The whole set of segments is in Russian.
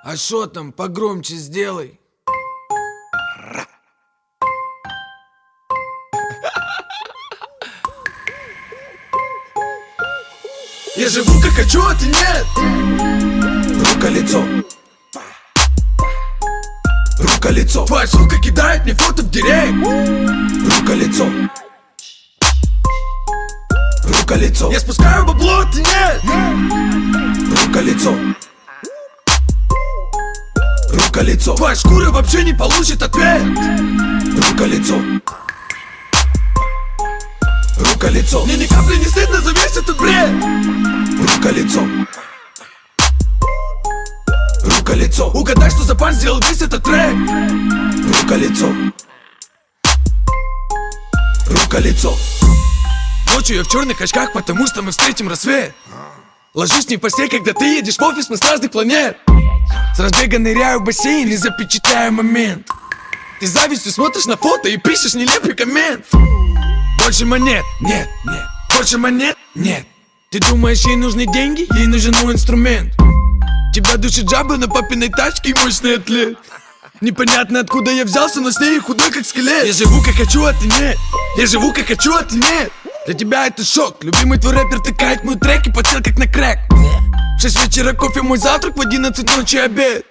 А шо там, погромче сделай. Я живу как хочу, а ты нет. Рука-лицо. Рука-лицо. Твоя сука кидает мне фото в директ. Рука-лицо. Рука-лицо. Я спускаю бабло, а ты нет. Рука-лицо. Рука-лицо. Твоя шкура вообще не получит ответ. Рука-лицо. Рука-лицо. Мне ни капли не стыдно за весь этот бред. Рука-лицо. Рука-лицо. Угадай, что за пан сделал весь этот трек. Рука-лицо. Рука-лицо. Ночью я в черных очках, потому что мы встретим рассвет. Ложусь не в постель, когда ты едешь в офис, мы с разных планет. С разбега ныряю в бассейн и запечатляю момент. Ты завистью смотришь на фото и пишешь нелепый коммент. Больше монет, нет, нет. Больше монет, нет. Ты думаешь, ей нужны деньги? Ей нужен мой инструмент. Тебя душит джаба на папиной тачке и мощный атлет. Непонятно откуда я взялся, но с ней худой как скелет. Я живу как хочу, а ты нет. Я живу как хочу, а ты нет. Для тебя это шок. Любимый твой рэпер тыкает мой трек и подсел как на крэк. В 6 вечера кофе мой завтрак, в 11 ночи обед.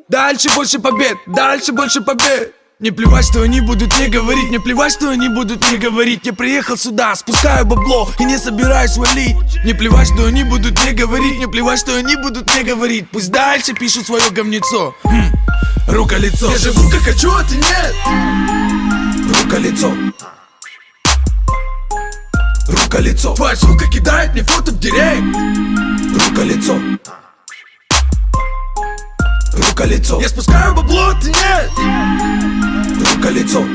Дальше больше побед, дальше больше побед. Мне плевать, что они будут мне говорить, мне плевать, что они будут мне говорить. Я приехал сюда, спускаю бабло и не собираюсь валить. Мне плевать, что они будут мне говорить, мне плевать, что они будут мне говорить. Пусть дальше пишут свое говнецо. Рука-лицо. Я живу как хочу, а ты нет. Рука-лицо. Рука-лицо. Твоя сука кидает мне фото в директ. Рука-лицо. Рука-лицо. Я спускаю бабло, а ты нет. Рука-лицо.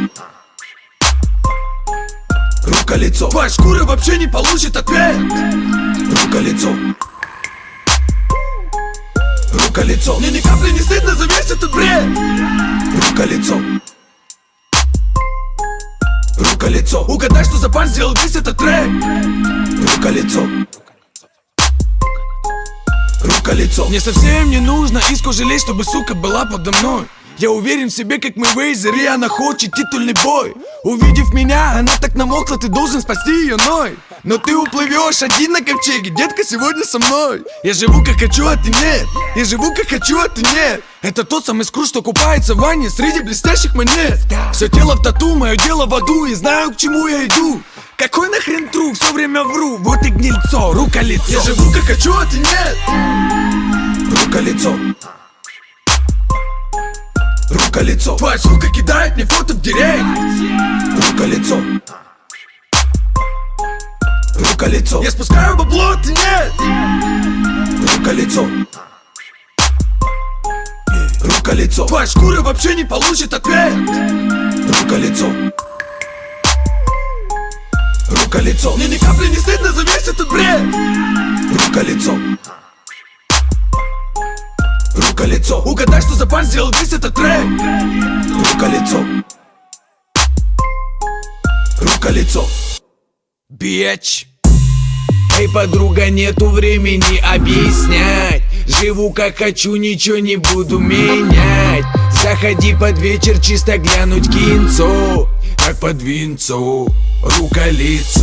Рука-лицо. Твоя шкура вообще не получит ответ. Рука-лицо. Рука-лицо. Мне ни капли не стыдно за весь этот бред. Рука-лицо. Рука-лицо. Угадай, что за пан сделал весь этот трек. Рука-лицо. Рука-лицо. Мне совсем не нужно иску жалеть, чтобы сука была подо мной. Я уверен в себе, как Мэйвезер, и она хочет титульный бой. Увидев меня, она так намокла, ты должен спасти ее ной. Но ты уплывешь один на ковчеге, детка, сегодня со мной. Я живу как хочу, а ты нет. Я живу как хочу, а ты нет. Это тот самый скру, что купается в ванне среди блестящих монет. Все тело в тату, мое дело в аду, и знаю, к чему я иду. Какой нахрен тру, все время вру, вот и гнильцо, рука-лицо. Я живу как хочу, а ты нет. Рука-лицо. Рука-лицо. Твоя сука кидает мне фото в директ. Рука-лицо. Рука-лицо. Я спускаю бабло, а ты нет. Рука-лицо. Рука-лицо. Твоя шкура вообще не получит ответ. Рука-лицо. Рука-лицо. Мне ни капли не стыдно за весь этот бред. Рука-лицо. Рука-лицо. Угадай, что за пан сделал весь этот трек. Рука-лицо. Рука-лицо. Бич. Эй, подруга, нету времени объяснять. Живу как хочу, ничего не буду менять. Заходи под вечер, чисто глянуть кинцо. Как под винцо, рука-лицо.